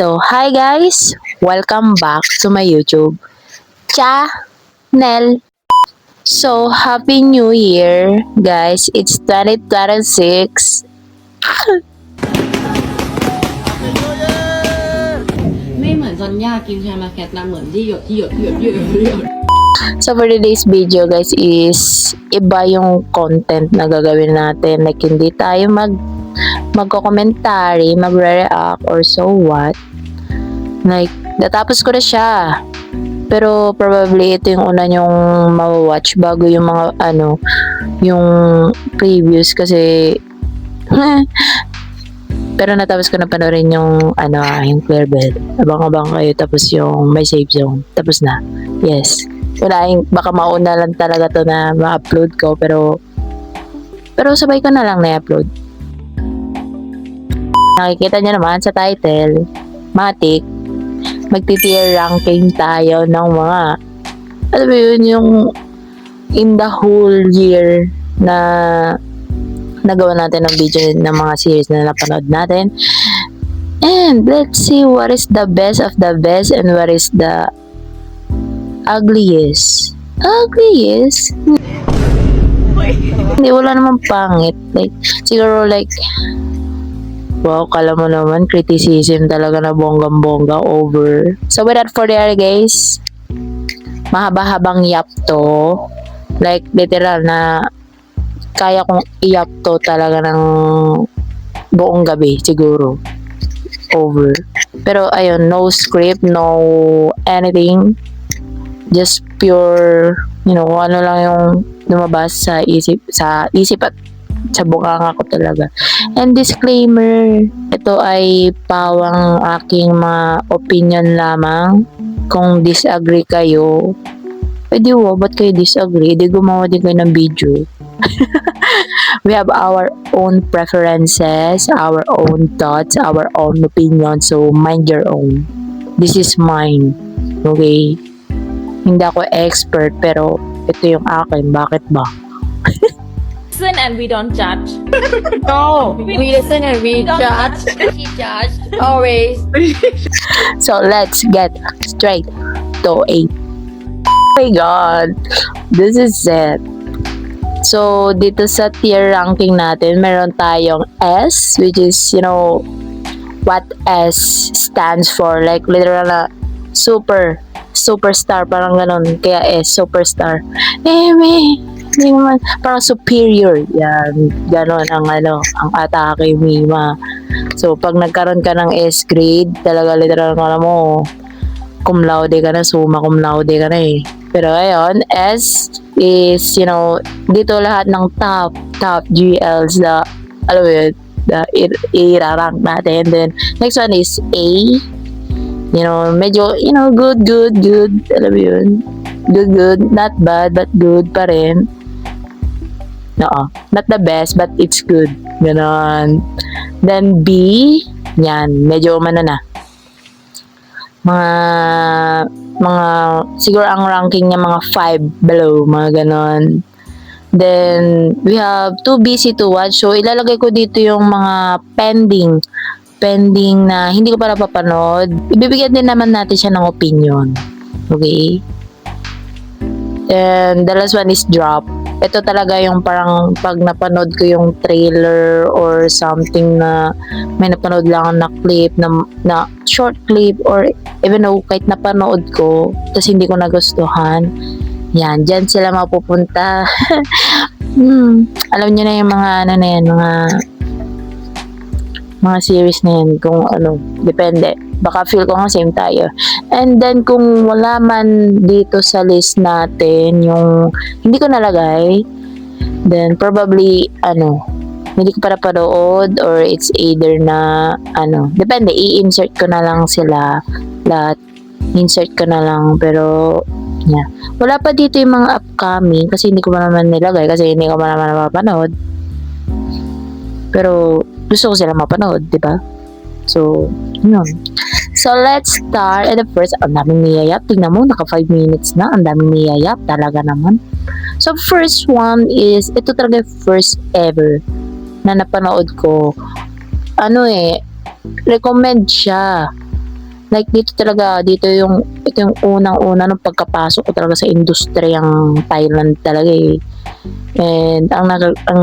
So, hi guys! Welcome back to my YouTube channel. So, Happy New Year, guys! It's 2026. ไม่เหมือนจอนย่ากินแคมาแคทนะเหมือนที่หยดที่หยดที่หยดที่หยดที่หยด So, for today's video, guys, is iba yung content na gagawin natin. Like, hindi tayo magko-commentary, magre-react, or so what. Like, natapos ko na siya. Pero probably ito yung una nyong ma-watch bago yung mga yung previous kasi pero natapos ko na panoorin yung yung Clear Bell. Abang-abang kayo tapos yung My Safe Zone. Tapos na. Yes. Baka mauna lang talaga to na ma-upload ko pero sabay ko na lang na-upload. Nakikita niyo naman sa title, Matik, magti-tier ranking tayo ng mga alam mo yun, yung in the whole year na nagawa natin ng video ng mga series na napanood natin. And let's see what is the best of the best and what is the ugliest. Ugliest? Hindi, wala namang pangit. Like, siguro like wow, kala mo naman, criticism talaga na bonggang-bongga over. So, without further guys, mahaba-habang yap to. Like, literal na kaya kong iyap to talaga ng buong gabi, siguro. Over. Pero, ayun, no script, no anything. Just pure, ano lang yung lumabas sa isip at sa bunganga ko talaga. And disclaimer, ito ay pawang aking mga opinion lamang. Kung disagree kayo, pwede ba't kayo disagree? Di gumawa din kayo ng video. We have our own preferences, our own thoughts, our own opinion. So, mind your own. This is mine. Okay? Hindi ako expert, pero ito yung akin. Bakit ba? Listen and we don't judge. No, we listen and we judge. He judged. Always. So, let's get straight to it. Oh my God! This is it. So, dito sa tier ranking natin, meron tayong S, which is, what S stands for. Like, literal na superstar, parang ganon. Kaya S, superstar. Hindi naman, parang superior. Yan, ganon ang atake, Mima. So, pag nagkaroon ka ng S grade, talaga literal ka na mo, cum laude ka na, summa cum laude ka na eh. Pero ayun, S is, dito lahat ng top GLs na, alam mo yun, na i-rank natin. Then, next one is A. Medyo, good. Alam mo yun, good. Not bad, but good pa rin. No, not the best, but it's good. Ganon. Then, B. Yan, medyo umano na. Mga siguro ang ranking niya mga 5 below, mga ganon. Then, we have 2BC to watch. So, ilalagay ko dito yung mga pending na hindi ko pa napapanood. Ibibigyan din naman natin siya ng opinion. Okay? And the last one is Drop. Ito talaga yung parang pag napanood ko yung trailer or something na may napanood lang na clip, na short clip, or even though kahit napanood ko tapos hindi ko nagustuhan, yan, dyan sila mapupunta. Alam niyo na yung mga na yan, mga series na yan, kung depende. Baka feel ko nga same tayo. And then, kung wala man dito sa list natin, yung hindi ko nalagay, then probably, hindi ko pa napanood, or it's either na, depende, i-insert ko na lang sila, lahat. Insert ko na lang, pero, yeah. Wala pa dito yung mga upcoming, kasi hindi ko pa naman nilagay, kasi hindi ko pa naman napapanood. Pero, gusto ko sila mapanood, di ba? So, yun. So, let's start. And the first, ang daming niyayap. Tingnan mo, naka 5 minutes na. Ang daming niyayap. Talaga naman. So, first one is, ito talaga first ever na napanood ko. Recommend siya. Like dito talaga, ito yung unang-una nung pagkapasok ko talaga sa industriyang Thailand talaga eh. And ang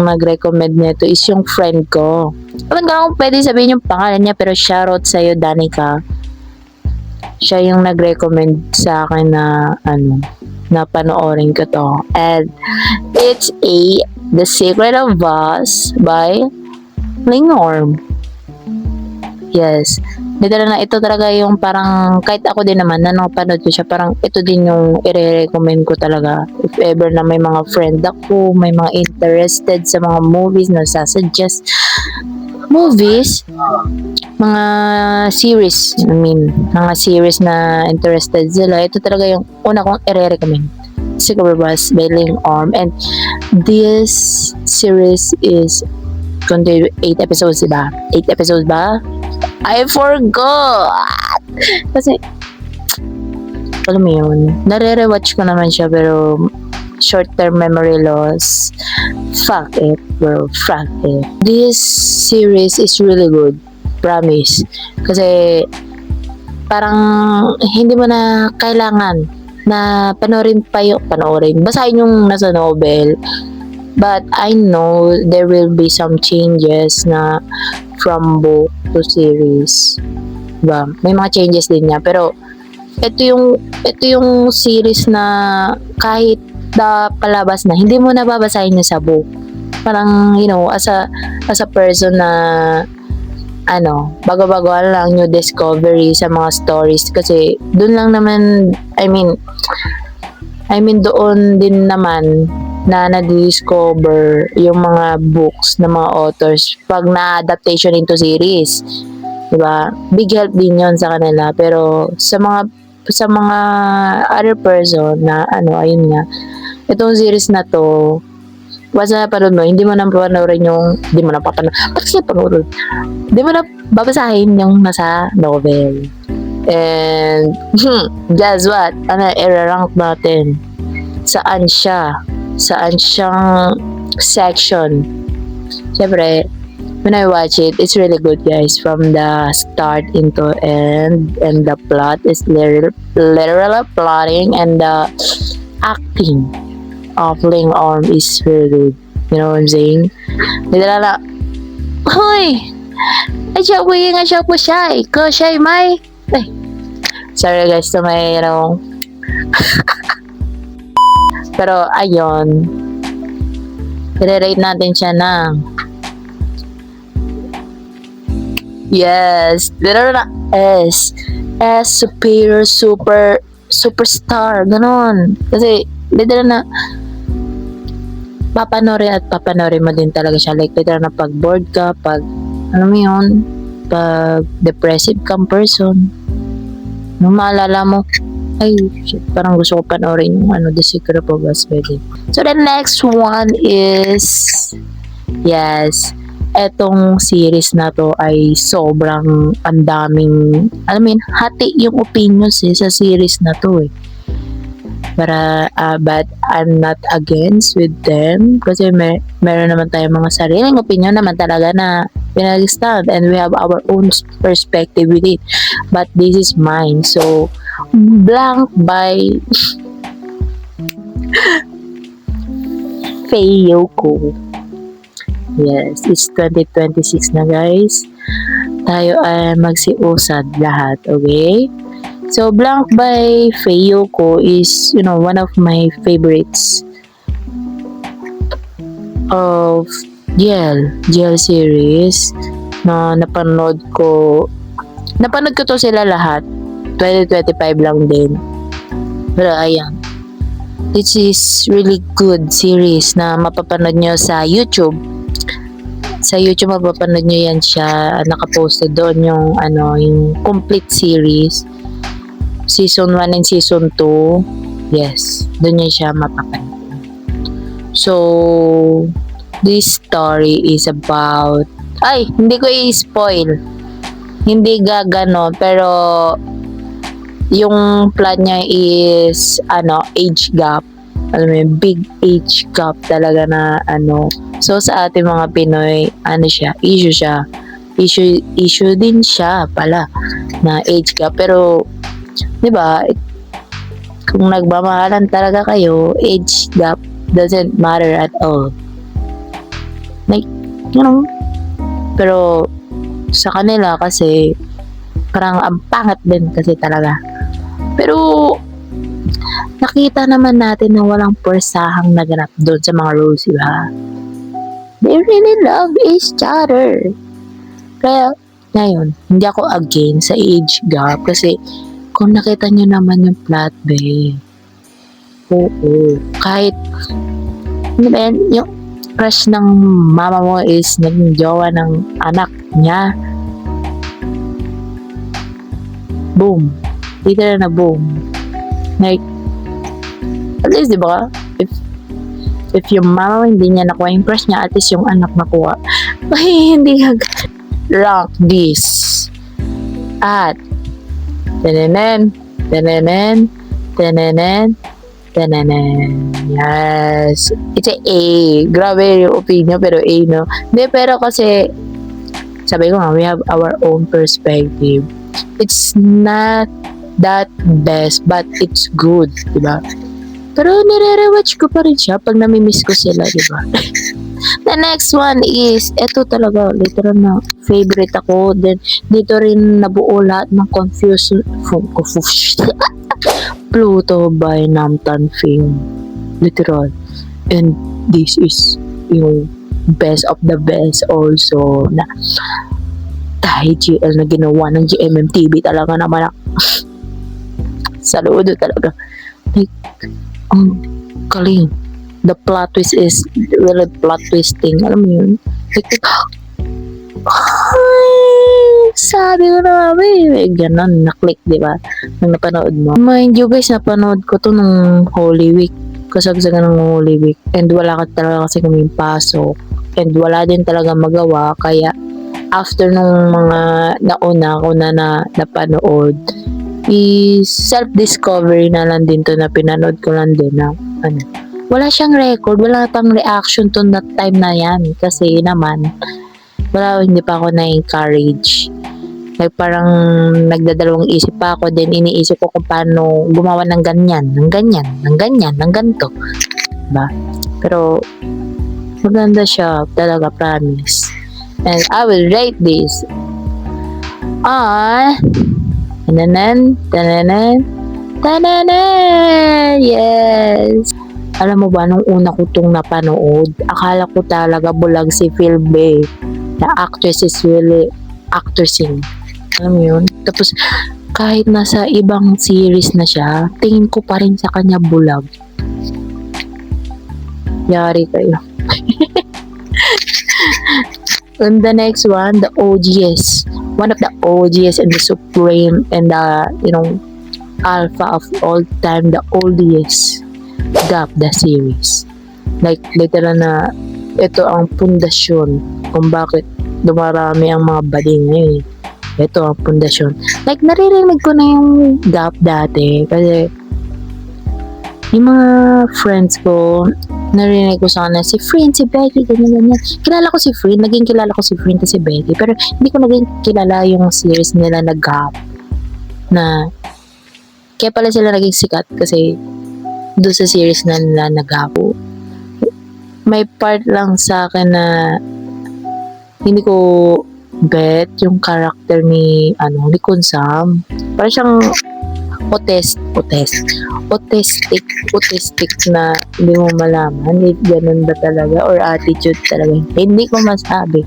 nag-recommend nito is yung friend ko. Alam ko kung pwede sabihin yung pangalan niya, pero shoutout sa'yo, Danica. Siya yung nag-recommend sa akin na na panoorin ko to. And it's The Secret of Us by Lingorm. Yes. Ito talaga yung parang, kahit ako din naman, na napanood ko siya, parang ito din yung i-recommend ko talaga. If ever na may mga friend ako, may mga interested sa mga movies na sasuggest movies, mga series, mga series na interested sila, ito talaga yung una kong i-recommend. Secret Bus by Lingorm. And this series is 8 episodes, diba? 8 episodes ba? I forgot! Kasi, alam mo yun, nare-rewatch ko naman siya, pero short-term memory loss. Fuck it, bro. Fuck it. This series is really good. Promise. Kasi, parang, hindi mo na kailangan na panoorin. Basahin yung nasa novel. But I know there will be some changes na from book to series. Diba? May mga changes din niya. Pero, ito yung series na kahit na palabas na, hindi mo nababasahin niya sa book. Parang, as a person na, bago-bagoan lang, new discovery sa mga stories. Kasi, doon lang naman, doon din naman, na na-discover yung mga books ng mga authors pag na-adaptation into series. Diba? Big help din yon sa kanila. Pero sa mga other person na ayun nga, itong series na to, basta napanood mo, hindi mo na babasahin babasahin yung nasa novel. And guess what? I-rank natin. Saan siyang section. Siyempre, when I watch it, it's really good, guys. From the start into end, and the plot is literal plotting, and the acting of Lingorm is really good. You know what I'm saying? Literal na, hoy! Siya po siya. Ko siya may. Sorry guys, to may, pero, ayun. I-rate natin siya ng yes. Literal na S. Superior, superstar. Ganon. Kasi, literal na papanorin mo din talaga siya. Like, literal na pag bored ka, pag, pag depressive kang person, maalala mo, ay, shit, parang gusto ko panoorin yung The Secret of Us. So, the next one is, yes, etong series na to ay sobrang andaming, hati yung opinions sa series na to eh. But I'm not against with them kasi meron naman tayong mga sariling opinion naman talaga na pinag-stand, and we have our own perspective with it. But this is mine. So, Blank by Feyoko. Yes, it's 2026 na, guys. Tayo ay magsiusad lahat, okay? So, Blank by Feyoko is, one of my favorites of GL series na napanood ko to sila lahat. 2025 lang din. Pero ayan. This is really good series na mapapanood nyo sa YouTube. Sa YouTube mapapanood nyo yan siya. Nakaposted doon yung complete series. Season 1 and Season 2. Yes. Doon nyo siya mapapanood. So, this story is about... Ay! Hindi ko i-spoil. Hindi gagano. Pero... yung plot niya is age gap. Alam mo, big age gap talaga na So sa ating mga Pinoy, issue siya issue din siya pala na age gap. Pero, di ba, kung nagmamahalan talaga kayo, age gap doesn't matter at all. Like, you know, pero sa kanila kasi parang ang pangit din kasi talaga. Pero nakita naman natin na walang persahang naganap doon sa mga roles, diba? They really love each other. Kaya, ngayon, hindi ako against sa age gap kasi kung nakita nyo naman yung plot, oo. Kahit, ano ba yan, yung crush ng mama mo is naging jowa ng anak niya. Boom. Literal na boom. Like, at least, di ba? If yung mama hindi niya nakuha yung crush niya, at least yung anak nakuha. Ay, hindi ka rank this. At, tenenen. Yes. It's a A. Grabe yung opinion, pero A, no? Hindi, pero kasi, sabi ko nga, we have our own perspective. It's not that best, but it's good, diba? Pero nire-rewatch ko pa rin siya pag namimiss ko sila, diba? The next one is, eto talaga, literal na favorite ako. Then, dito rin nabuo lahat ng Pluto by Namtan Film. Literal. And this is, yung best of the best also na dahil GL na ginawa ng GMMTV talaga naman saludo talaga. Like, ang galing. The plot twist is really plot twisting. Alam mo yun? Like, sabi ko na ganon, na-click, diba? Nang napanood mo. Mind you guys, napanood ko to nung Holy Week. Kasagsagan ng Holy Week. And wala ka talaga kasi kaming pasok. And wala din talaga magawa. Kaya, after nung mga nauna ko na napanood, is self-discovery na lang din to na pinanood ko lang din na ano. Wala siyang record, wala pang reaction to that time na yan. Kasi naman, hindi pa ako na-encourage. Like parang nagdadalawang isip pa ako, then iniisip ko kung paano gumawa ng ganyan, ng ganito. Diba? Pero, maganda siya, talaga, promise. And I will rate this on yes. Alam mo ba, nung una ko itong napanood, akala ko talaga bulag si Phil Bay. The actress is really actressing. Alam mo yun? Tapos, kahit nasa ibang series na siya, tingin ko pa rin sa kanya bulag. Yari kayo. And the next one, the OGS. One of the OGS and the supreme and the, alpha of all time, the oldest gap, the series. Like, literal na, ito ang pundasyon kung bakit dumarami ang mga bading ngayon. Ito ang pundasyon. Like, naririnig ko na yung gap dati kasi yung mga friends ko, narinig ko sa kanila, si Frin, si Becky, ganyan. Kilala ko si Frin, naging kilala ko si Frin kasi Becky, pero hindi ko naging kilala yung series nila na gap. Na, kaya pala sila naging sikat kasi doon sa series na nila na gap. May part lang sa akin na hindi ko bet yung character ni Kunsam. Parang siyang autistic na hindi mo malaman ganun ba talaga or attitude talaga, hindi ko masabi.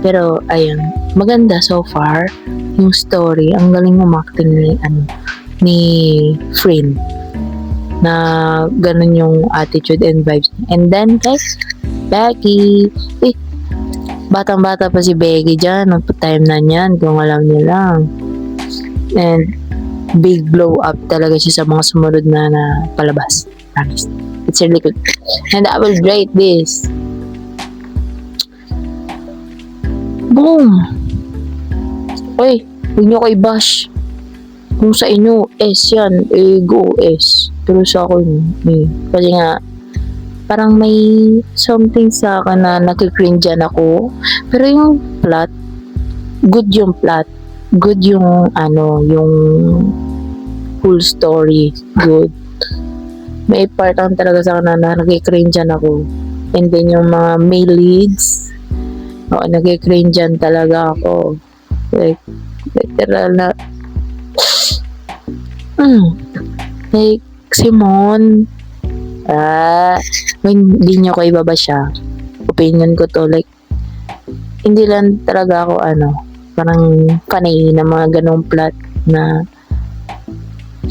Pero ayun, maganda so far yung story. Ang galing umakting ni Frin na ganun yung attitude and vibes. And then guys, Becky, batang-bata pa si Becky dyan, time na niyan kung alam niyo lang. And big blow up talaga siya sa mga sumunod na palabas. Honest. It's really good. And I will rate this. Boom! Uy, huwag nyo ko i-bash. Kung sa inyo, S yan. Go S. Pero sa akin, kasi nga, parang may something sa akin na nakikringean ako. Pero yung plot, good yung plot. Good yung yung full story. Good. May part lang talaga sa akin na nakikringean ako. And then yung mga male leads, nakikringean talaga ako. Like, literal na, like, Simon, hindi nyo ko ibaba siya. Opinion ko to, like, hindi lang talaga ako, parang panay na mga ganong plot na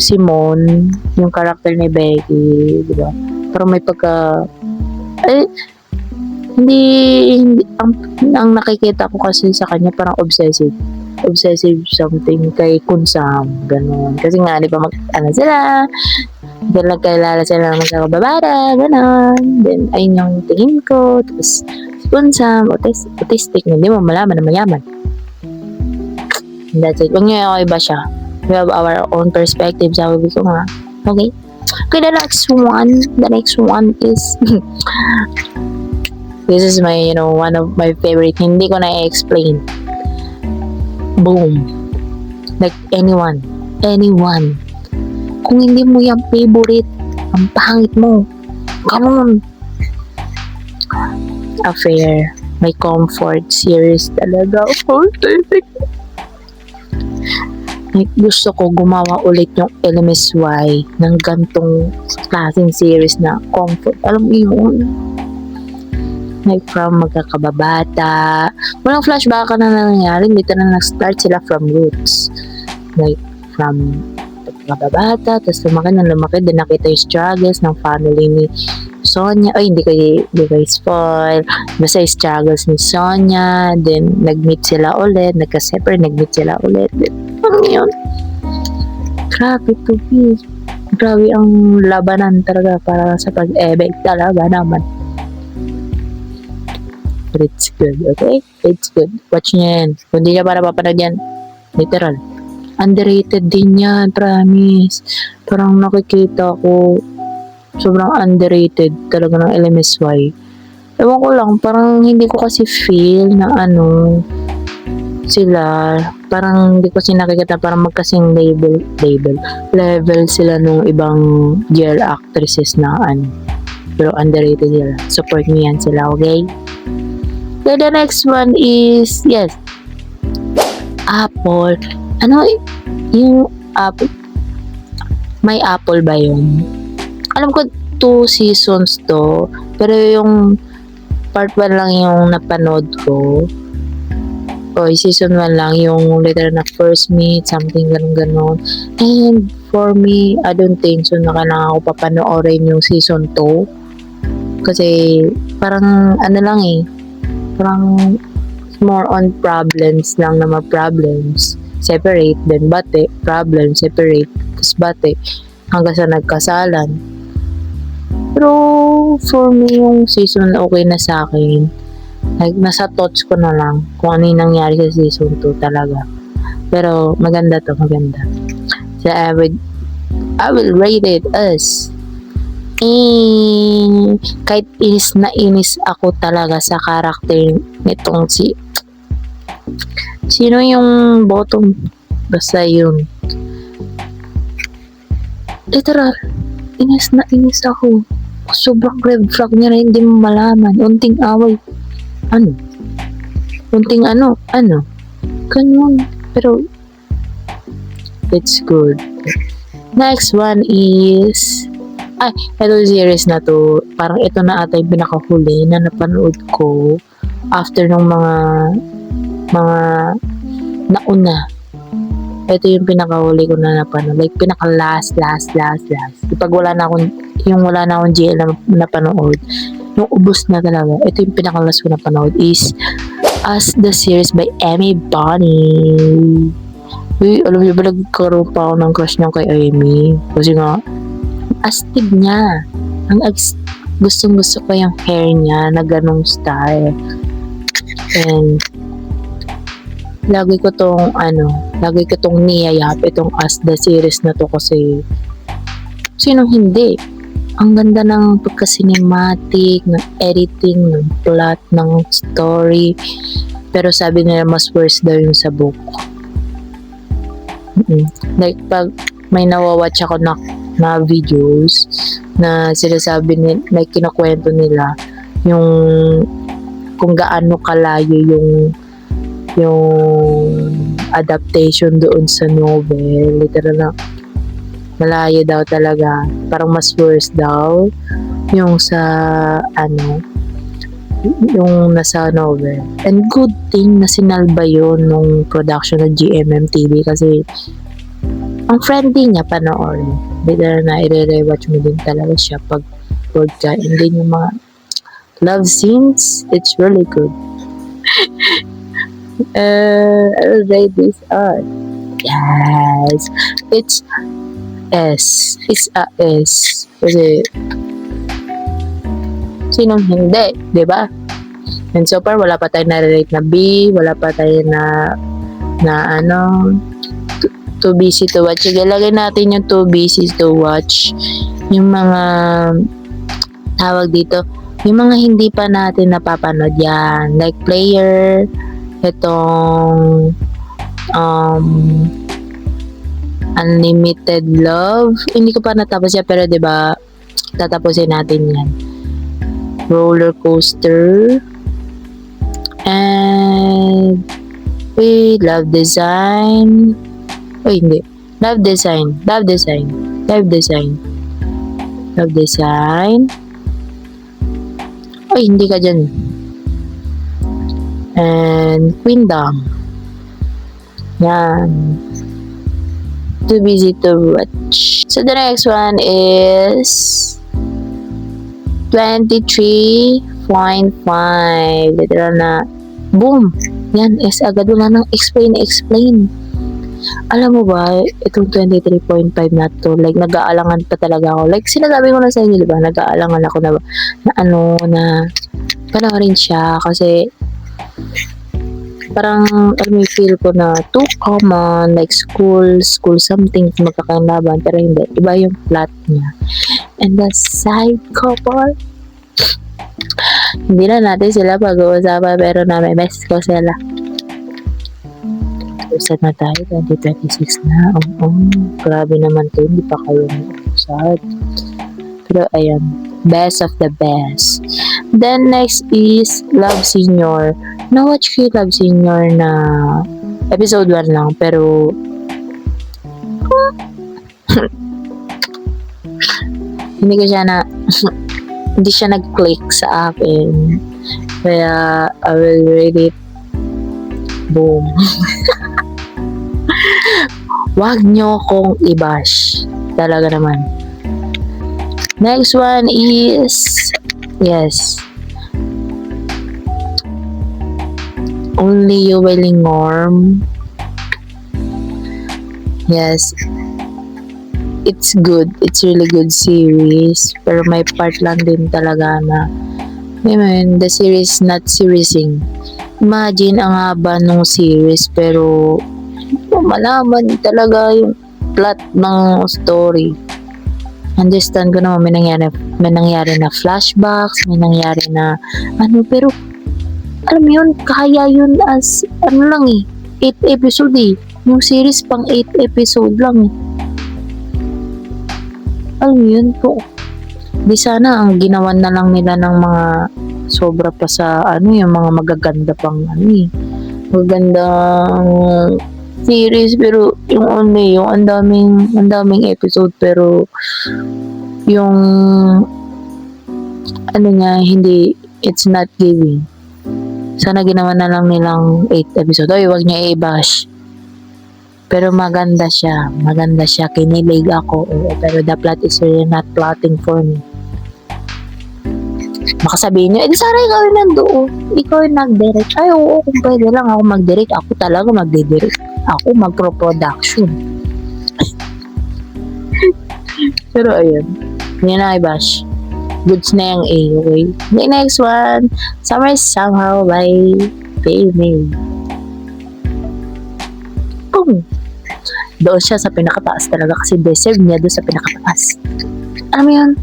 Simon, yung karakter ni Becky, di ba? Parang may pagka, hindi ang nakikita ko kasi sa kanya parang obsessive something kay Kunsam, ganun. Kasi nga, di ba, sila, then nagkailala sila ng magkakababara, ganun. Then, ayun yung tingin ko, tapos, si Kunsam, autistic, hindi mo malaman na mayaman. And that's it. Huwag niyo ako iba siya. We have our own perspective, sabi ko nga. Okay? Okay, the next one is, this is my, one of my favorite, hindi ko na-explain. Boom. Like, anyone. Kung hindi mo yung favorite, ang pangit mo. Ganun. Affair. May comfort series talaga. Oh, perfect. Like, gusto ko gumawa ulit yung LMSY ng gantong klaseng series na comfort. Alam mo yun? Like, from magkakababata. Walang flashback na nangyari. Dito na nag-start sila from roots. Like, from magkakababata, tapos lumaki, din nakita yung struggles ng family ni Sonia. Ay, hindi kayo spoil. Basta yung struggles ni Sonia. Then, nag-meet sila ulit. Nagka-separate, nag-meet sila ulit. Ano yun? Grabe to be. Grabe ang labanan talaga para sa pag-ebig talaga naman. But it's good, okay? It's good. Watch nyo yan. Kung di nyo pa napapanood yan, literal. Underrated din yan, promise. Parang nakikita ko, sobrang underrated talaga ng LMSY. Ewan ko lang, parang hindi ko kasi feel na sila, parang hindi ko nakikita, parang magkasing level sila nung ibang girl actresses na pero underrated sila. Support niyo yan sila, okay? So the next one is, yes, Apple. Yung Apple, may Apple ba yun? Alam ko 2 seasons to, pero yung part 1 lang yung napanood ko. Season 1 lang yung literal na first meet, something ganun. And for me, I don't think so na kailangan ko papanoorin yung season 2. Kasi parang lang parang more on problems lang na mga problems. Separate, then bate, problem, separate, tapos bate, hanggang sa nagkasalan. Pero for me, yung season okay na sa akin. Like, nasa thoughts ko na lang kung ano yung nangyari sa season 2 talaga. Pero maganda. So I will rate it as kahit inis na inis ako talaga sa karakter nitong sino yung bottom, basta yun, literal inis na inis ako. Sobrang red flag niya na hindi mo malaman. Unting away, unting ganun, pero it's good. Next one is ito series na to, parang ito na ata yung pinakahuli na napanood ko after nung mga nauna. Ito yung pinakahuli ko na napanood, like pinaka last. Pag wala na akong GL na napanood, yung ubos na talaga, ito yung pinaka last ko napanood is As the series by Amy Bonny. Uy, alam niyo ba, nagkaroon pa ako ng crush niya kay Amy. Kasi nga, astig niya. Gustong-gusto ko yung hair niya na ganong style. And lagi ko tong niyayap itong As the series na to kasi sinong hindi? ang ganda ng pagka-cinematic, ng editing, ng plot, ng story. Pero sabi nila mas worse daw yung sa book. Like, pag may nawawatch ako na videos na sinasabi nila, like, kinakwento nila yung kung gaano kalayo yung adaptation doon sa novel. Literal na malayo daw talaga. Parang mas worse daw yung sa yung nasa novel. And good thing na sinalba yun nung production ng GMMTV kasi ang friendly niya panoorin. Literal na i-rewatch mo din talaga siya pag bored ka. And then yung mga love scenes, it's really good. I will rate this on. Yes. It's S. It's a S. Kasi sinong hindi, di ba? And so far, wala pa tayo na-rate na B, wala pa tayo na too busy to watch. Sige, lagay natin yung too busy to watch. Yung mga tawag dito, yung mga hindi pa natin napapanood yan. Like Player, itong Unlimited Love. Hindi ko pa natapos yan, pero diba, tatapusin natin yan. Roller Coaster. And Love Design. Hindi. Love Design. Hindi ka dyan. And Queendom. Yan. Too busy to watch. So the next one is 23.5. Literal na boom. Yan, S agad. Wala nang explain. Alam mo ba, itong 23.5 na to, like, nag-aalangan pa talaga ako. Like, sinasabi ko na sa inyo, diba? Nag-aalangan ako na panoorin siya kasi parang, alam mo, feel ko na too common, like school something magkakalaban, pero hindi. Iba yung plot niya. And the side couple, hindi na natin sila pag-uusapan, pero na-miss ko sila. Usad na tayo, 2026 na. Grabe naman to, hindi pa kayo usad. Pero ayan, best of the best. Then next is Love Senior. Na-watch ko yung Love Senior na episode 1 lang, pero hindi siya nag-click sa akin. Kaya I will rate it boom. Wag nyo kong i-bash. Talaga naman. Next one is Only You Willing Norm. Yes. It's good. It's really good series. Pero may part lang din talaga na the series not seriesing. Imagine ang haba ng series pero malaman talaga yung plot ng story. Understand ko naman may nangyari na flashbacks, may nangyari na pero alam mo yun, kaya yun as 8 episode yung series pang 8 episode lang alam mo yun po. Di sana ang ginawan na lang nila ng mga sobra pa sa yung mga magaganda pang magagandang series, pero yung ang daming episode, pero yung niya, hindi, it's not giving. Sana ginawa na lang nilang 8 episode. Wag niya i-bash. Pero maganda siya, kinilig ako. Pero the plot is really not plotting for me. Baka sabihin nyo, sana ikaw yung nandoon. Ikaw yung nag-direct. Ay, oo, kung pwede lang ako mag-direct. Ako talaga magdi-direct. Ako magpro-production. Pero ayun. Hindi na i-bash. Goods na yung A, okay? The next one, Summer Somehow by Baby. Boom! Doon siya sa pinakataas talaga kasi deserve niya doon sa pinakataas. Alam mo yun?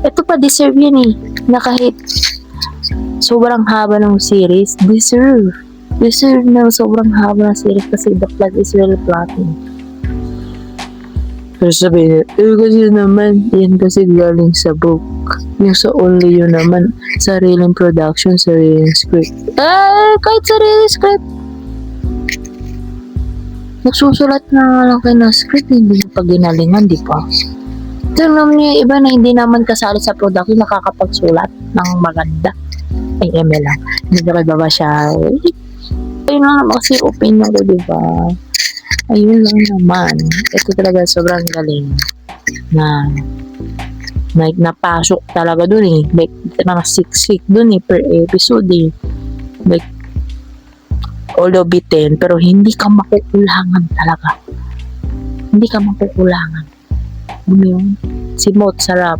Ito pa, deserve yan eh. Na kahit sobrang haba ng series, deserve. Deserve na sobrang haba ng series kasi the plot is really plotting. Pero sabihin, kasi naman, yan kasi galing sa book. Yung sa Only You naman, sariling production, sariling script. Kahit sariling script. Nagsusulat na nga lang kayo ng script, hindi nyo pa ginalingan, di ba? Tignan niyo yung iba na hindi naman kasali sa production, nakakapagsulat ng maganda. Ay, eme lang. Hindi ko ba siya. Ayun lang naman kasi opinion ko, di ba? Ayun lang naman. Ito talaga sobrang galing na like napasok talaga dun eh. Like mga siksik dun eh per episode eh. Like although bitin pero hindi ka makukulangan talaga. Hindi ka makukulangan. Ano yun? Si Mot sarap.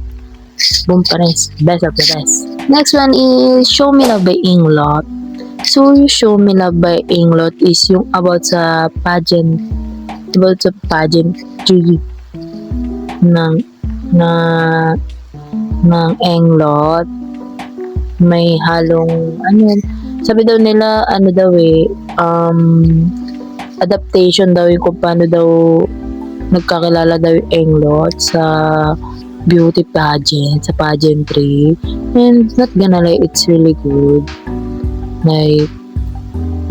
Boom pares. Best of the best. Next one is Show Me Love by Inglot. So, yung Show Me Love by Inglot is yung about sa pageantry ng Inglot. May halong sabi daw nila adaptation daw yung kung paano daw nagkakilala daw yung Inglot sa beauty pageant, sa pageantry, and not gonna lie, it's really good. Like,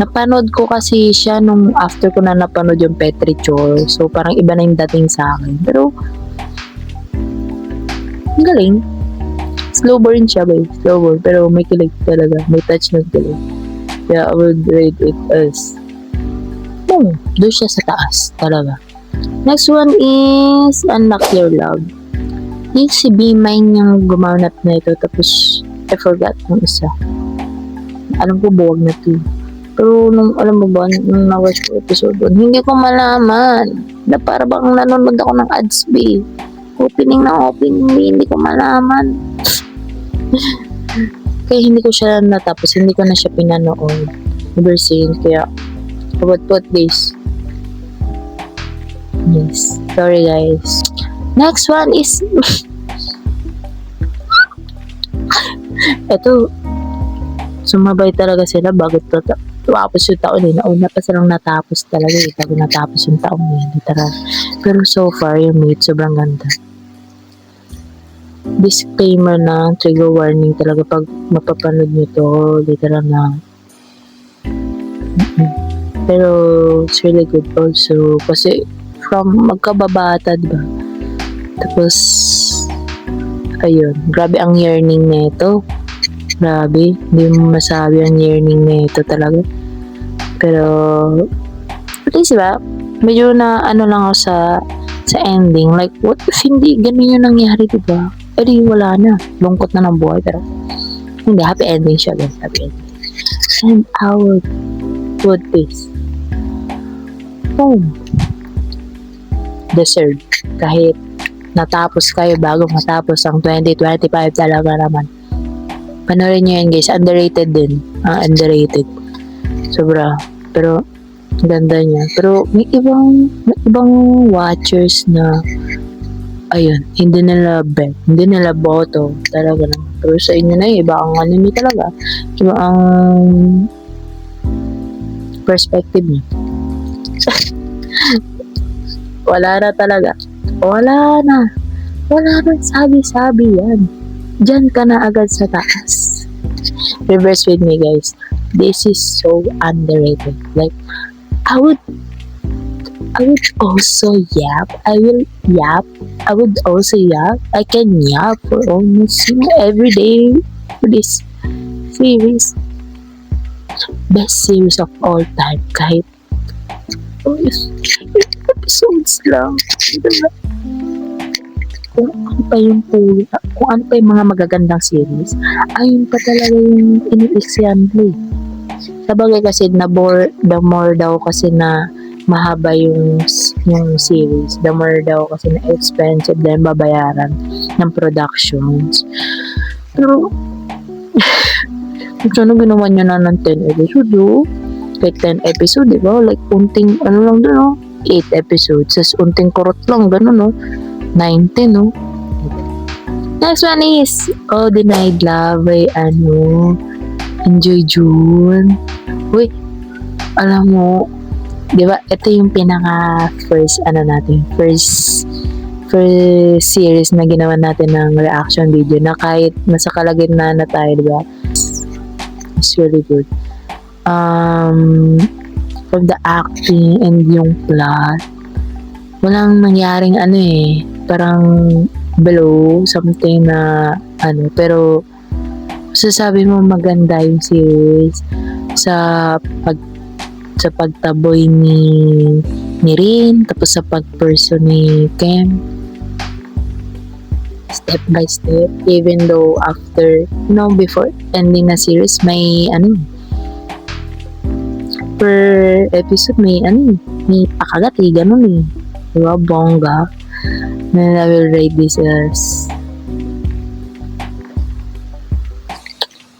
napanood ko kasi siya nung after ko na napanood yung Petri Chor. So, parang iba na yung dating sa akin. Pero, ang galing. Slow burn siya, babe. Slow burn. Pero may kilig talaga. May touch ng kilig. Kaya I would rate it as doon siya sa taas. Talaga. Next one is Unlock Your Love. Yung si B-Mine yung gumanap na ito. Tapos, I forgot yung isa. Alam ko buwag na to. Pero nung alam mo ba, nung na-watch ko episode 1, hindi ko malaman na para bang nanonood ako ng ads B. Opening na opening B, hindi ko malaman. Kaya hindi ko siya natapos, hindi ko na siya pinanood. Ever since, kaya I would put this. Yes. Sorry guys. Next one is ito, sumabay talaga sila bago tapos yung taon eh. Nauna pa silang natapos talaga eh. Bago natapos yung taon eh. Literal. Pero so far, yung Mate, sobrang ganda. Disclaimer na, trigger warning talaga pag mapapanood nyo to. Literal na. Pero, it's really good also. Kasi, from magkababata, diba? Tapos, ayun. Grabe ang yearning na ito. Grabe, hindi mo masabi ang yearning na ito talaga. Pero, at least diba, medyo na lang ako sa ending. Like, what if hindi ganun yung nangyari, diba? Eh di wala na. Lungkot na ng buhay. Pero, hindi, happy ending siya guys. Happy ending. And I would put this. Deserved. Kahit natapos kayo bago matapos ang 2025 talaga naman. Panoorin nyo yan guys, underrated din. Underrated. Sobra. Pero, ganda niya. Pero, may ibang watchers na, ayun, hindi nila bet. Hindi nila boto. Talaga naman. Pero sa inyo na iba ang anime talaga. Iba ang perspective niya. Wala na talaga. Wala na. Wala na sabi-sabi yan. Diyan ka na agad sa taas. Reverse with me guys. This is so underrated. Like, I would also yap. I will yap. I would also yap. I can yap for almost every day for this series. Best series of all time. Kahit episodes lang. Kung ano pa yung mga magagandang series, ayun pa talaga yung ini-example. Sabagay kasi the more daw kasi na mahaba yung series, the more daw kasi na expensive din babayaran ng productions. Pero sana ginawa nyo na ng 10 episode, oh. Kahit 10 episode, diba? Like, unting, lang doon, oh. 8 episodes. Sas unting kurot lang, gano'n, no? 19, no? Next one is Oh Denied Love by Enjoy June. Uy, alam mo, di ba, ito yung pinaka first series na ginawa natin ng reaction video na kahit nasa kalagitnaan na tayo, di ba? It's really good. From the acting and yung plot, walang nangyaring parang below something na pero sasabi mo maganda yung series sa pagtaboy ni Rin, tapos sa pag-person ni Kem, step by step, even though after before ending na series may per episode may pakagat ganun diba, bongga. And I will rate this as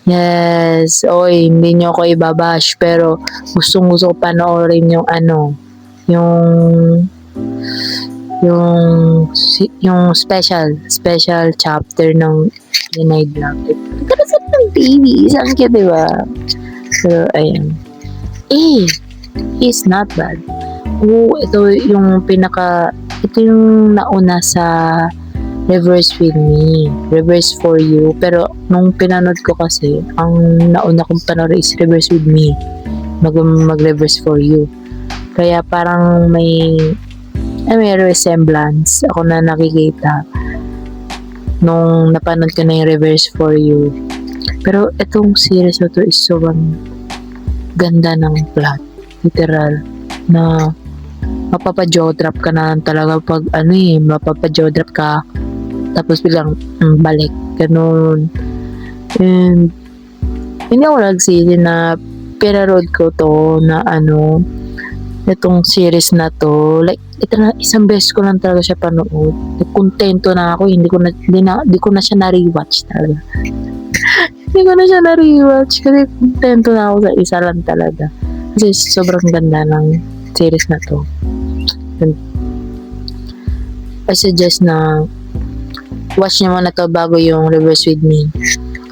yes, hindi nyo ako ibabash, pero gustong-gusto ko panoorin yung special chapter ng Denied Love. Karasap ng baby, isang cute, diba? So, ayan. He's not bad. Ito yung nauna sa Reverse With Me, Reverse For You, pero nung pinanood ko kasi, ang nauna kong panood is Reverse With Me, mag-Reverse For You. Kaya parang may resemblance ako na nakikita nung napanood ko na yung Reverse For You. Pero itong series na to is sobrang ganda ng plot, literal, na mapapa-jaw-drop ka na talaga pag mapapa-jaw-drop ka tapos bilang balik, ganun. And hindi ako nagsisi na pinanood ko to na itong series na to, like ito na, isang beses ko lang talaga siya panood, kontento na ako, hindi ko na siya na-rewatch talaga. Hindi ko na siya na-rewatch kasi kontento na ako sa isa lang talaga. Kasi sobrang ganda ng series na to. I suggest na watch nyo muna to bago yung Reverse With Me.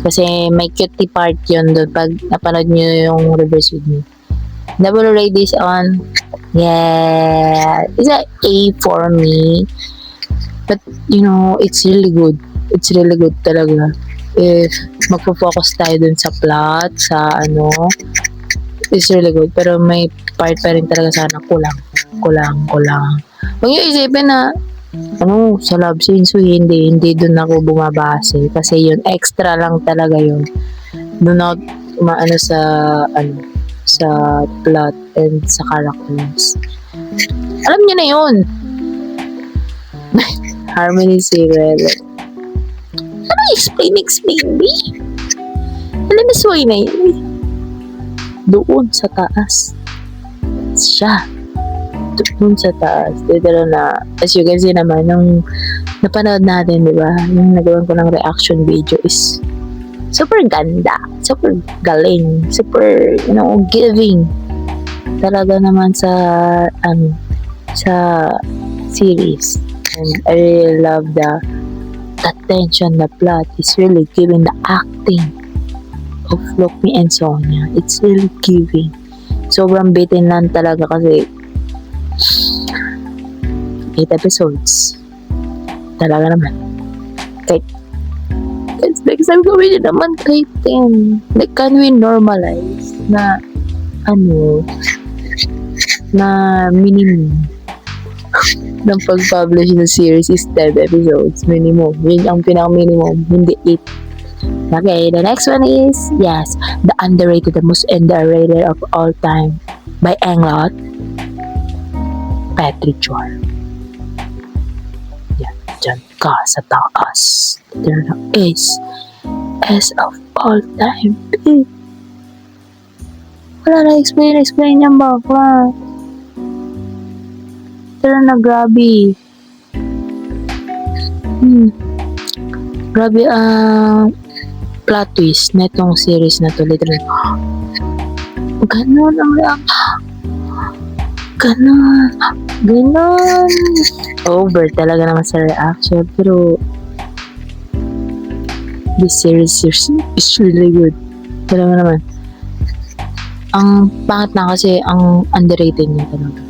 Kasi may cutie part yun doon pag napanood nyo yung Reverse With Me. Double rate this on, it's a A for me. But, it's really good. It's really good talaga. If magpo-focus tayo dun sa plot, it's really good. Pero may part pa rin talaga sana kulang. Huwag nyo isipin na, sa love scenes, hindi dun ako bumabase. Kasi yun, extra lang talaga yun. Dun ako sa plot and sa characters. Alam niyo na yun. Harmony Secret. Explain me. Alam mo, sway na yun. Doon sa taas. Siya. Doon sa taas. Dito na, as you can see naman, nung napanood natin, di ba? Yung nagawan ko ng reaction video is super ganda, super galing, super, giving. Talaga naman sa series. And I really love the tension, the plot is really giving, the acting of Lokmi and Sonia. It's really giving. Sobrang bitin lang talaga kasi 8 episodes. Talaga naman. Next time gawin nyo naman kahit 10. Like, can we normalize na minimum ng pag-publish na series is 10 episodes minimum. Yun ang pinaka-minimum, hindi 8. Okay, the next one is, the underrated, the most underrated of all time by Englot, Patrick Chua. Diyan ka sa taas. There na is of all time. Wala na explain yan ba? There na grabe. Grabe plot twist na itong series na to. Literally. Ganon ang Ganon. Over talaga naman sa reaction. Pero This series is really good. Alam mo naman, ang pangit na kasi ang underrated niya talaga.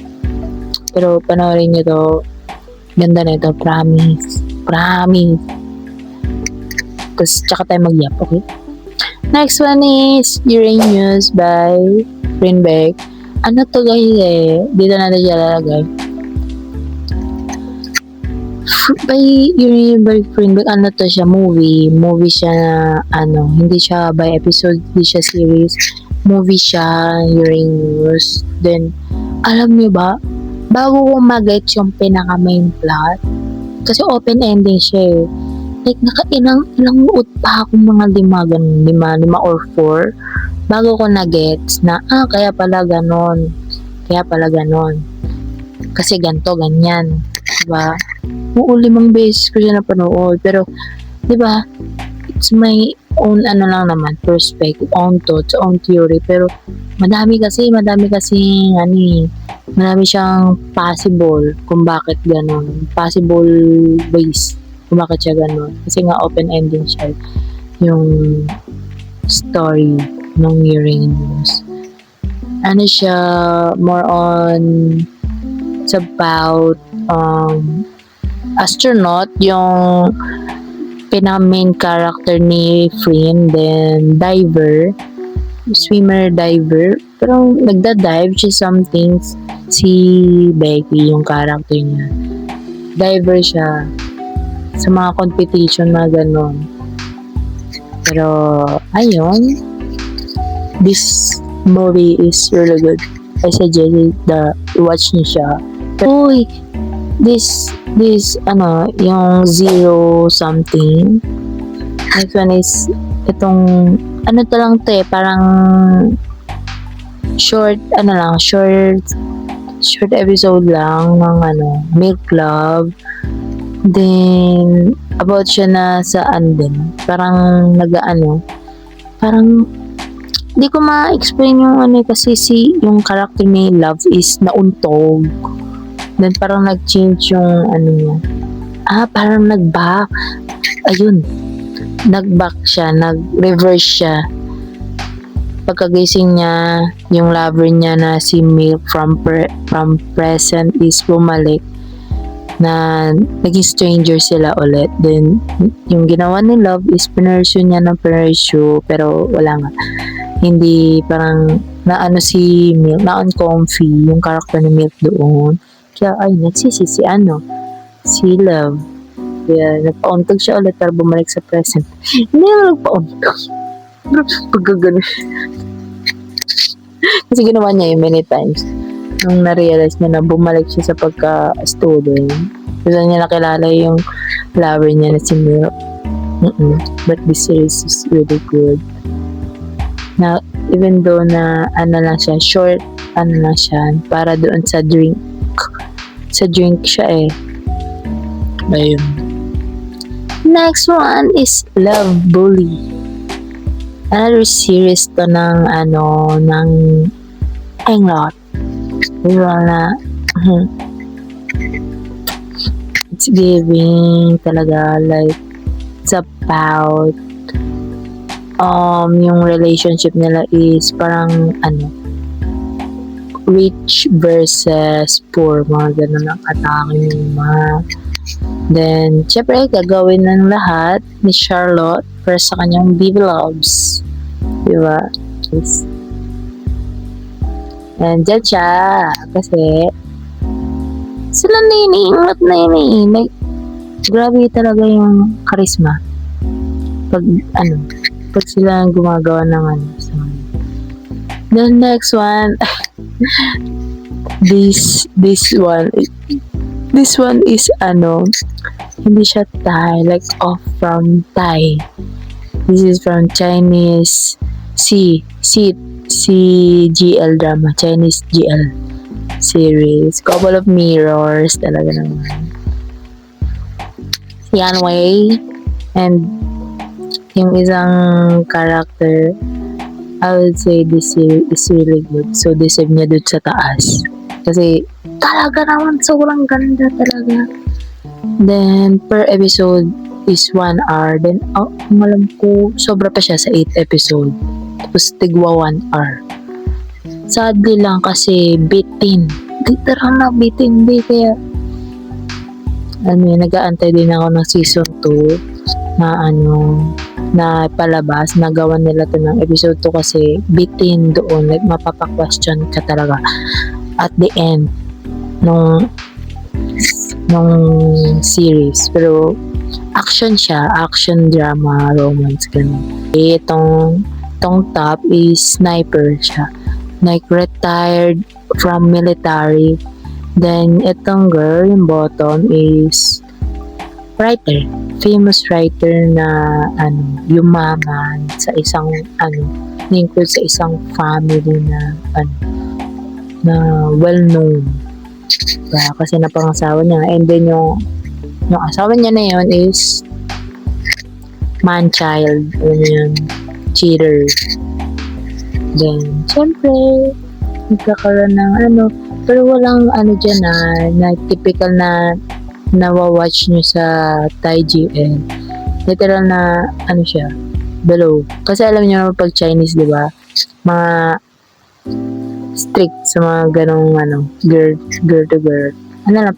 Pero panoorin niyo to, ganda na ito, promise. Promise. Tapos tsaka tayo mag-yap, okay? Next one is Uranus by Greenback. Ano to guys eh? Dito natin siya lalagay. By Uranus by Greenback, ano to siya? Movie. Movie siya na, ano, hindi siya by episode, hindi siya series. Movie siya, Uranus. Then, alam niyo ba, bago ko mag-get yung pinaka-main plot, kasi open ending siya eh. Like, ilang uot pa akong mga lima or 4 bago ko na-gets na, kaya pala ganon. Kasi ganto, ganyan. Diba? Oo, 5 beses ko siya napanood. Pero, diba, it's my own ano lang naman, perspective, own thoughts, own theory. Pero, madami siyang possible kung bakit ganon. Possible ways kung bakit siya ganon. Kasi nga open ending siya yung story ng Uranus. Ano siya, more on, it's about astronaut, yung pinaka-main character ni Flynn, then swimmer diver, pero nagda-dive siya something, si Becky, yung character niya. Diver siya sa mga competition na gano'n. Pero, ayun, this movie is really good. I suggest watch niyo siya. Pero, this, yung Zero something. Next one is, itong, ano to lang to eh, parang, short episode lang ng Milk Club. Then, about siya na saan din. Parang parang di ko ma-explain yung kasi yung character ni Love is nauntog. Then parang nag-change yung niya. Parang nag-back. Ayun. Nag-back siya, nag-reverse siya. Pagkagising niya, yung lover niya na si Milk from present is bumalik, na naging stranger sila ulit. Then, yung ginawa ni Love is pinursue niya ng pinursue, pero wala nga. Hindi, parang, si Milk, na-uncomfy yung character ni Milk doon. Kaya, nagsisi si Love. Kaya, nagpa-untog siya ulit para bumalik sa present. Hindi naman nagpa-untog. Pero, pagkagano. Kasi ginawa niya yun many times. Nung na-realize niya na bumalik siya sa pagka-student, gusto niya nakilala yung lover niya na si Milk. But this series is really good. Na, even though na, lang siya, short, lang siya, para doon sa drink. Sa drink siya eh. Ayun. Next one is Love Bully. Another series to ng Englot. It's giving talaga, like, it's about yung relationship nila is parang rich versus poor, mga ganun ang atake nila. Then, syempre, gagawin ng lahat ni Charlotte para sa kanyang baby loves. Diba? Yes. And dyan siya, kasi sila naiingat na yun. Like, grabe talaga yung charisma. Pag sila gumagawa ng The next one, this one is hindi siya Thai, like off from Thai. This is from Chinese GL drama, Chinese GL series. Couple of Mirrors talaga naman. Yan Wei and yung isang character, I would say this series is really good. So deserve niya dun sa taas. Kasi talaga naman sobrang ganda talaga. Then per episode is 1 hour. Then, ang alam ko, sobra pa siya sa 8 episode. Tapos, tigwa 1 hour. Sadly lang kasi bitin. Literal na bitin, di. Kaya, nag-aantay din ako ng season 2 na na palabas. Nagawa nila to ng episode 2 kasi bitin doon. Like, mapapa-question ka talaga at the end nung series. Pero, action siya. Action, drama, romance, ganun. Itong top is sniper siya. Like, retired from military. Then, itong girl, yung bottom is writer. Famous writer na, yumaman sa isang, na-include sa isang family na, na well-known. Kasi napangasawa niya. And then, yung asawa niya na yun is man-child. Yun, cheater. Then, syempre, nagkakaroon ng pero walang dyan na typical na nawa-watch nyo sa Thai GL. Literal na, siya, below. Kasi alam nyo naman pag Chinese, di ba? Mga strict sa mga ganong, girl to girl.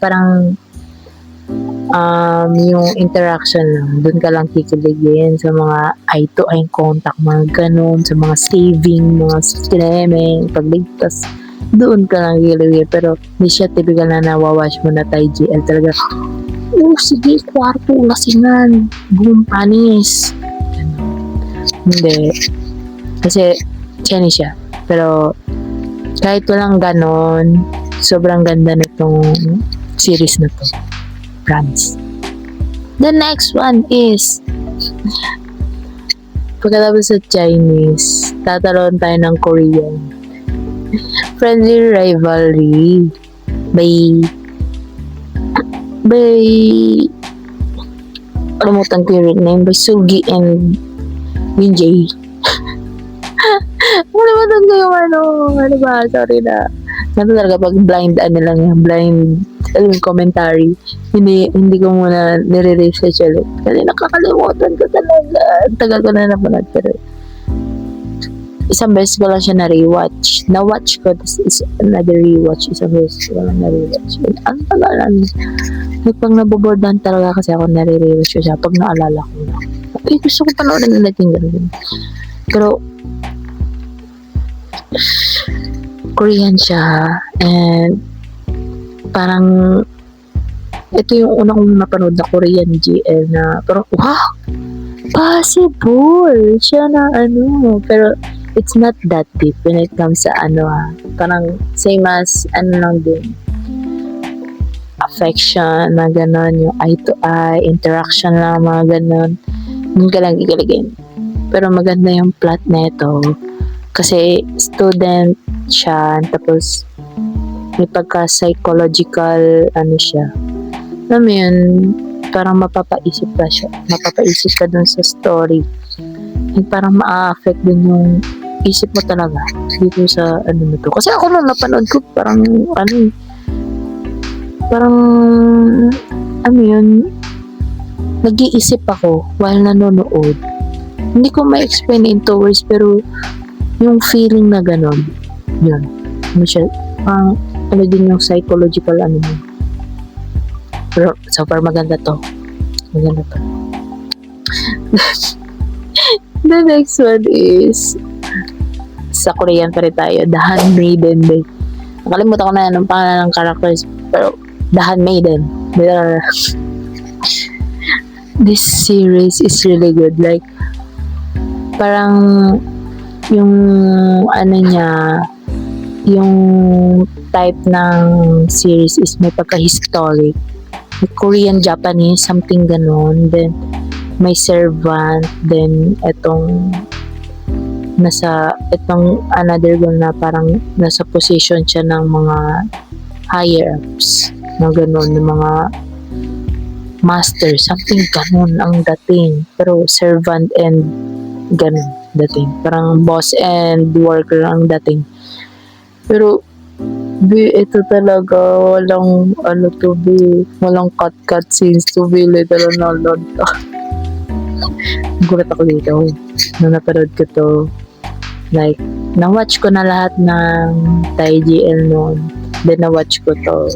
Parang, yung interaction lang, doon ka lang kikiligin sa mga eye to eye contact, mga ganon, sa mga saving, mga streaming, pagligtas, doon ka lang kikiligin. Pero, hindi siya typical na nawawash mo na Thai GL talaga. Sige, kwarto, lasingan, boom, panis. Hindi. Kasi, Chinese siya. Pero, kahit walang ganon, sobrang ganda nitong series na to. Promise. The next one is pagkatapos sa Chinese, tataroon tayo ng Korean. Friendly Rivalry by kalimutan ko yung name, by Sugi and Minjae. Kalimutan ko yung sorry na. Talaga pag blind lang yan, blind commentary, hindi ko muna nire-research ulit kasi nakakalimutan ko talaga. Tagal ko na napanood, pero isang beses ko lang siya na-rewatch. Na-watch ko, this is another rewatch. Isang beses ko lang na-rewatch. Ang tagalan. Pag nabobordan talaga kasi ako nare-rewatch ko siya pag naalala ko na. Gusto ko panoorin ulit yung ganun. Pero Korean siya, and parang ito yung una kong napanood na Korean GL na parang wow, possible siya na pero it's not that deep when it comes sa parang same as lang din, affection na gano'n, yung eye to eye interaction lang, mga gano'n, dun ka lang kikiligin. Pero maganda yung plot neto kasi student siya, tapos may pagka-psychological siya. Alam mo yun, parang mapapaisip ka dun sa story. And parang ma-affect din yung isip mo talaga dito sa na to. Kasi ako nung napanood ko, parang yun, nag-iisip ako while nanonood. Hindi ko ma-explain into words, pero yung feeling na ganon, yun. Siya, din yung psychological pero so far maganda to. The next one is sa Korean pa rin tayo, The Handmaiden. Nakalimutan ko na anong pangalan ng characters, pero The Handmaiden. This series is really good. Like, parang yung niya, yung type ng series is may pagka-historic. Korean, Japanese, something ganon. Then, may servant. Then, itong another girl na parang nasa position siya ng mga higher-ups. Na ganon, ng mga master. Something ganon ang dating. Pero, servant and ganon dating. Parang boss and worker ang dating. Pero, ito talaga, walang walang cut scenes to be literal na Gulat ako dito. Nung napanood ko to, like, na-watch ko na lahat ng Thai GL noon. Then, na-watch ko to.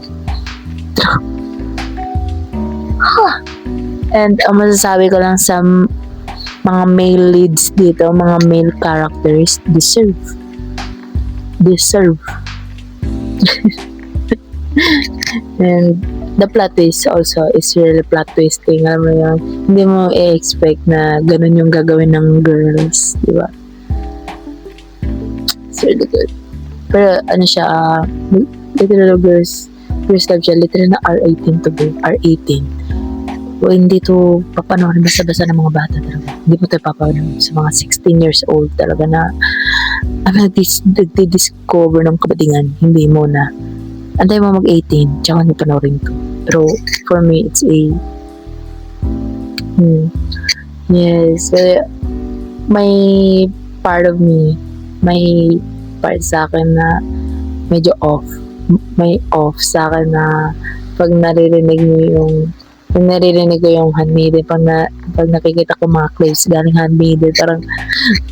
And, ang masasabi ko lang sa mga male leads dito, mga male characters, deserve. And, the plot twist also is really plot twisting. Alam mo yun, hindi mo i-expect na ganun yung gagawin ng girls, di ba? It's really good. Pero ano siya, literal girls love siya, literal na R18 to be, R18. O hindi to papanoorin basta-basta ng mga bata talaga. Hindi mo to papanoorin sa mga 16 years old talaga na nagdi-discover ng kabadingan. Hindi mo na. Antay mo mag-18, tsaka nyo panoorin to. Pero for me, it's a yes, may part of me, may part sa akin na medyo off. May off sa akin na pag naririnig ko yung Handmaiden, pag nakikita ko mga clips galing Handmaiden, parang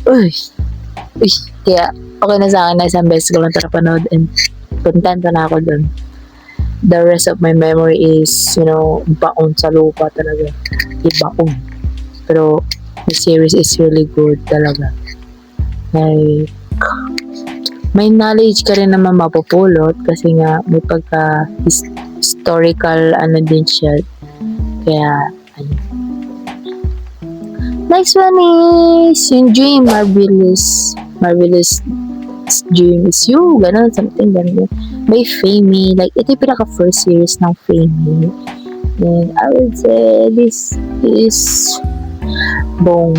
uy, kaya okay na sa akin na isang beses ko lang tara panood and kontento na ako dun. The rest of my memory is, baon sa lupa talaga. Ibaon. Pero, the series is really good talaga. Like, may knowledge ka rin naman mapupulot kasi nga may historical din siya. Kaya, next one is yung Dream, Marvelous Dream is You, gano'n, something gano'n. May Famey, like, ito yung pinaka-first series ng Famey. And I would say, this is bong.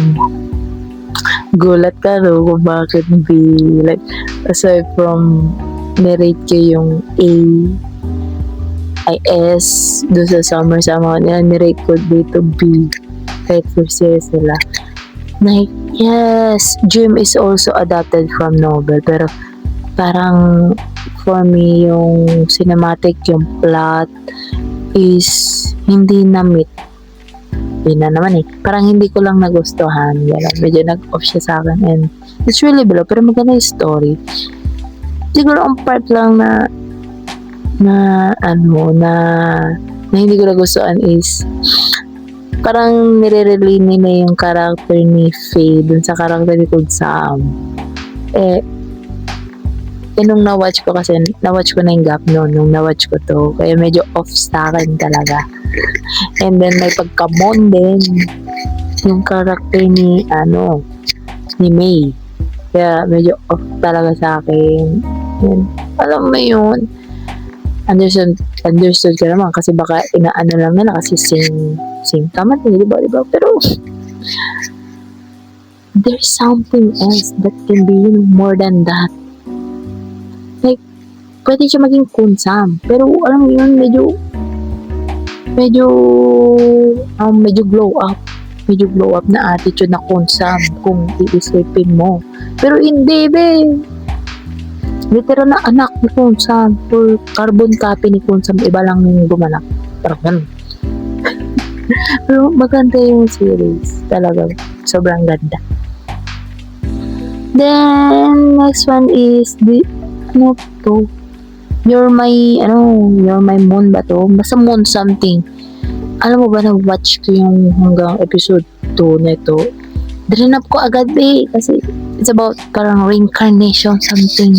Gulat ka, no, kung bakit B. Like, aside from, narrate ko yung A, IS, doon sa summer nila, narrate ko dito B. Kahit first series nila. Like, yes, Dream is also adapted from novel, pero parang for me yung cinematic, yung plot is hindi na-meet. Yun na naman eh. Parang hindi ko lang nagustuhan. Medyo nag-off siya sa akin and it's really below, pero maganda yung story. Siguro ang part lang na hindi ko nagustuhan is parang nire-relay nila yung character ni Faye dun sa character ni Cold Sam. Nung na-watch ko na yung gap noon, nung na-watch ko to, kaya medyo off sa akin talaga. And then may pagkamon din yung character ni May. Kaya medyo off talaga sa akin. And, alam mo yun, understood ka naman kasi baka inaano lang nila kasi same tama din, diba? Pero there's something else that can be more than that. Like, pwede siya maging kunsam, pero alam mo yun, medyo glow up na attitude na kunsam kung iisipin mo. Pero hindi, be. Literal na anak ni Kunsam or carbon copy ni Kunsam, iba lang yung gumanak. Parang ganun. Pero maganda yung series. Talaga, sobrang ganda. Then, next one is You're My Moon ba to? Basta Moon something. Alam mo ba, na-watch ko yung hanggang episode 2 na ito. Drinap ko agad kasi it's about parang reincarnation something.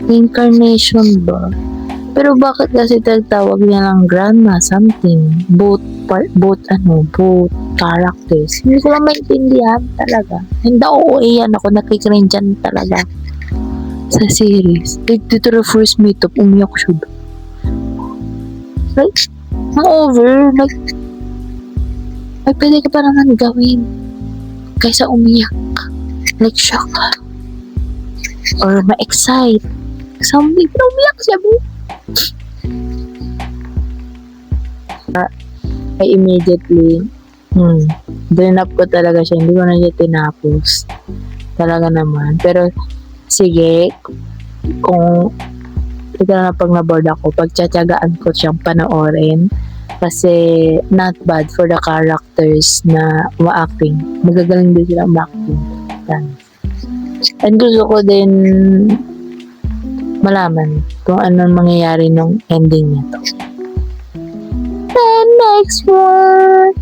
Reincarnation ba? Pero bakit kasi tawag niya ng grandma something? Both characters. Hindi ko lang maintindihan talaga. Hindi OA yan ako, nakikirain dyan talaga sa series. Like, dito na first meetup, umiyak siya. Like, over, like, pwede ka pa naman gawin kaysa umiyak. Like, shock or ma-excite. Something, pero umiyak siya, bro. I immediately, drain up ko talaga siya. Hindi ko na siya tinapos. Talaga naman. Pero, sige, kung ito na pag naboard ako, pagtsatsagaan ko siyang panoorin, Kasi not bad for the characters na ma-acting. Magagaling din sila ma-acting. And gusto ko din malaman kung anong mangyayari nung ending nito. The next one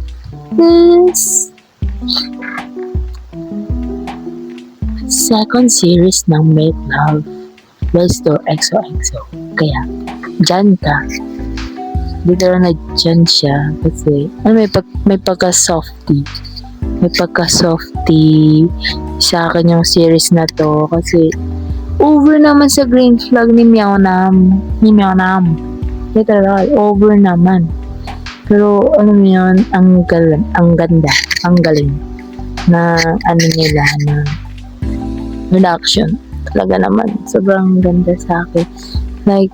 is second series ng Make Love Restore XOXO. Kaya, dyan ka. Dito lang na dyan siya kasi may pagka-softy. May pagka-softy sa akin yung series na to kasi over naman sa green flag ni Meow Nam. Literal, over naman. Pero ano mo yun, ang ganda, ang galing na ano nila na reaction. Talaga naman, sobrang ganda sa akin. Like,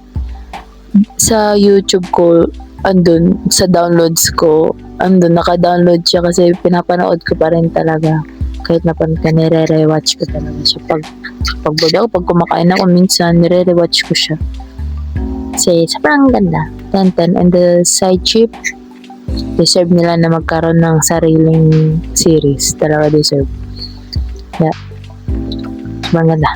sa YouTube ko, andun, sa downloads ko, andun, naka-download siya kasi pinapanood ko pa rin talaga. Kahit napanood ka, nire-rewatch ko talaga siya. Pag kumakain ako, minsan, nire-rewatch ko siya. Kasi, sobrang ganda. 10-10. And the side chip, deserve nila na magkaroon ng sariling series. Talaga deserve. Yeah. Sobrang ganda.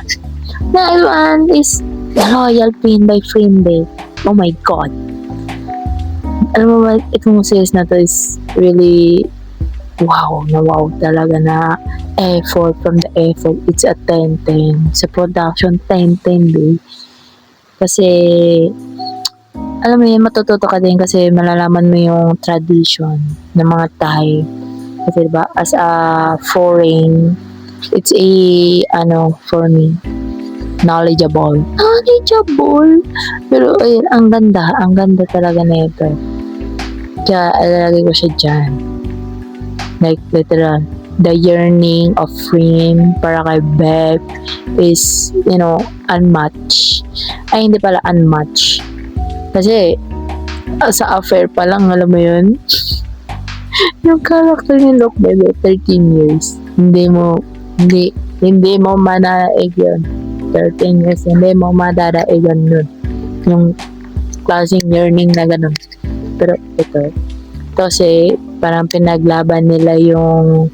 Next one is The Royal Queen by Frinde. Oh my God. Alam mo ba, itong series na to is really wow talaga na effort from the effort. It's a 10-10. Sa production, 10-10 babe. Kasi alam mo yun, matututo ka din kasi malalaman mo yung tradition ng mga Thai. Kasi diba, as a foreign, it's a, for me, knowledgeable. Pero ayun, ang ganda talaga na ito. Kaya alalagay ko siya dyan. Like, literal, the yearning of Frame para kay Beck is, unmatched. Ay, hindi pala unmatched. Kasi, sa affair pa lang, alam mo yun, yung character ni Luke, baby, 13 years. Hindi mo manaig yun. 13 years, hindi mo madadaig yun. Yung klaseng yearning na ganun. Pero ito kasi parang pinaglaban nila yung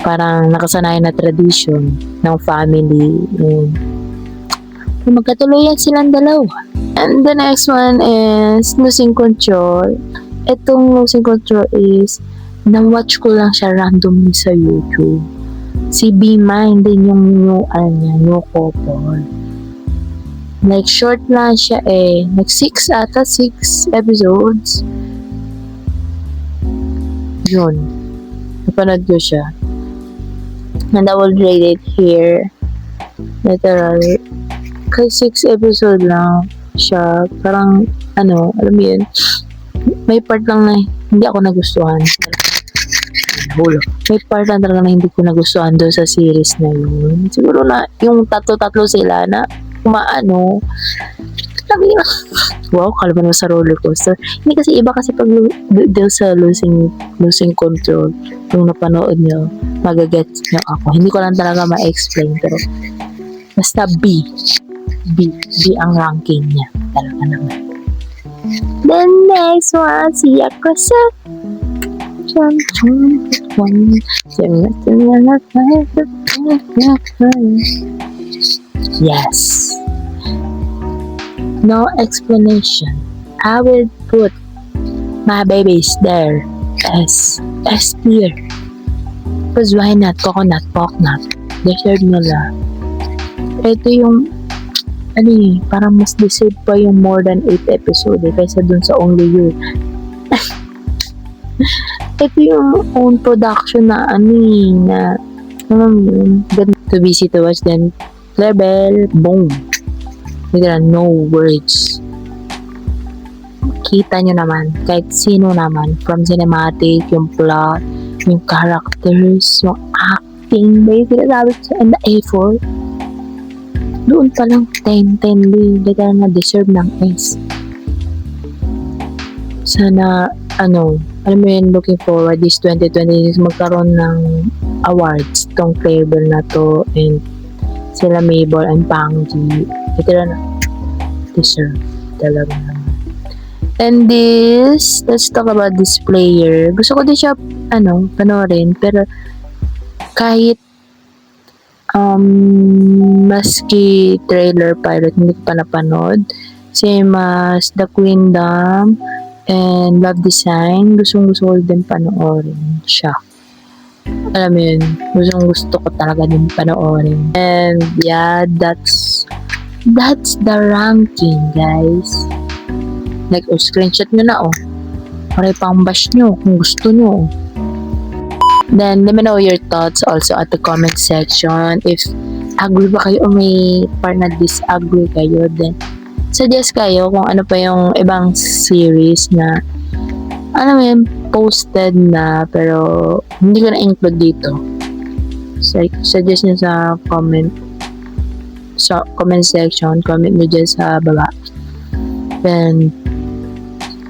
parang nakasanayan na tradition ng family. Magkatuluyan silang dalawa. And the next one is Losing Control. Itong Losing Control is na-watch ko lang siya randomly sa YouTube. Si B-Mind din yung new couple. Like, short lang siya like 6 episodes. Yun. Napanood ko siya. And I will rate it here. Literally. Kasi 6 episode lang siya. Parang, alam mo yun. May part lang na hindi ako nagustuhan. May part lang talaga na hindi ko nagustuhan doon sa series na yun. Siguro na yung tatlo sila na kumaano. Wow, kalma naman sa roller coaster. Hindi kasi iba kasi pag doon sa losing control, yung napanood nyo, magagets nyo ako. Hindi ko lang talaga ma-explain, pero basta B ang ranking niya. Talaga naman. Then next one, si Yakuza. Yes. No explanation. I will put my babies there as tier. Because why not? Coconut, porknut. Deserve nila. Ito yung parang mas deserve pa yung more than 8 episode kaysa dun sa Only You. Ito yung own production na good to busy to watch, then level, boom. No words. Kita nyo naman, kahit sino naman, from cinematic, yung plot, yung characters, yung acting, basically, sabi ko, and the effort. Doon pa lang 10-10 literal na deserve ng S. Sana, alam mo yun, looking forward this 2026 magkaroon ng awards tong Flavor na to, and sila Mabel and Pangji literal na deserve talaga naman. And this, let's talk about this player. Gusto ko din siya, panoorin. Pero, kahit, maski trailer pilot, hindi ko pa napanood. Same as The Queendom and Love Design. Gusto ko din panoorin siya. Alam mo yun, gusto ko talaga din panoorin. And, yeah, that's the ranking, guys. Like, screenshot nyo na, Para pang bash nyo kung gusto nyo. Then, let me know your thoughts also at the comment section. If agree ba kayo o may part na disagree kayo, then suggest kayo kung ano pa yung ibang series na posted na pero hindi ko na-include dito. So, suggest nyo sa comment section. Comment nyo dyan sa baba. Then,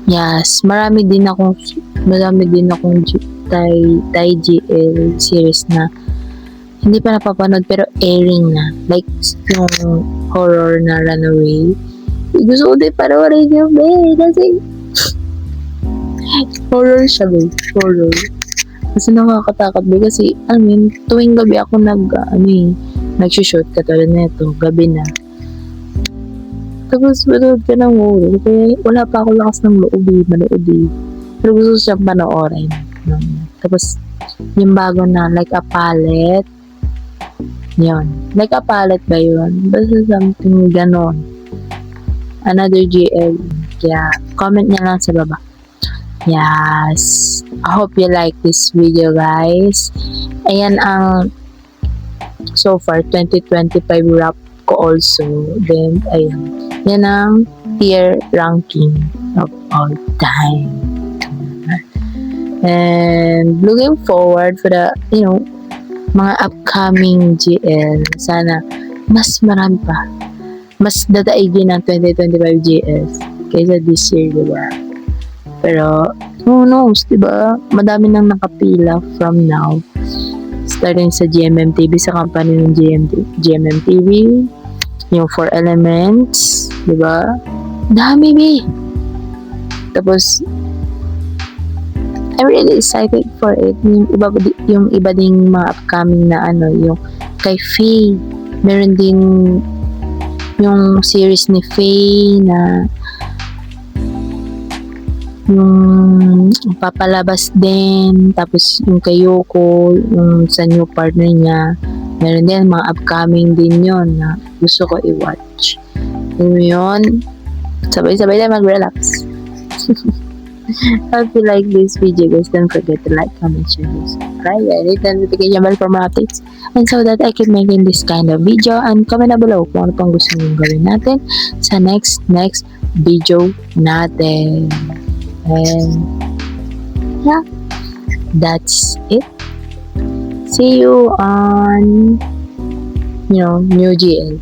yes, marami din akong Thai GL series na hindi pa napapanood pero airing na. Like, yung horror na Runaway. Gusto ko din panoorin yun, kasi horror siya, horror. Kasi nakakatakot, kasi, tuwing gabi ako nag-shoot katulad na ito, gabi na. Tapos, manood ka ng horror. Kaya wala pa ako lakas ng manood. Pero gusto ko siyang panoorin. Tapos, yung bago na, Like a Palette. Yun. Like a Palette ba yun? Basta something ganon. Another GL. Kaya, comment niya lang sa baba. Yes. I hope you like this video, guys. Ayan ang so far, 2025 wrap ko also. Then, ayan. Yan ang tier ranking of all time. And looking forward for the, mga upcoming GL. Sana mas marami pa. Mas dadaigin ng 2025 GS kaysa this year, diba? Pero, who knows, diba? Madami nang nakapila from now. Starting sa GMMTV, sa company ng GMMTV, yung 4 Elements, diba? Dami, Tapos, I'm really excited for it. Yung iba ding mga upcoming na yung kay Faye. Meron din yung series ni Faye na yung papalabas din. Tapos yung kay Yoko, yung sa new partner niya. Meron din mga upcoming din yon na gusto ko i-watch. Yun, sabay-sabay na mag-relax. If you like this video, guys, don't forget to like, comment, share, subscribe, and hit the notification bell for more updates. And so that I keep making this kind of video, and comment na below kung ano pang gusto nyo gawin natin sa next video natin. And yeah, that's it. See you on, new GL.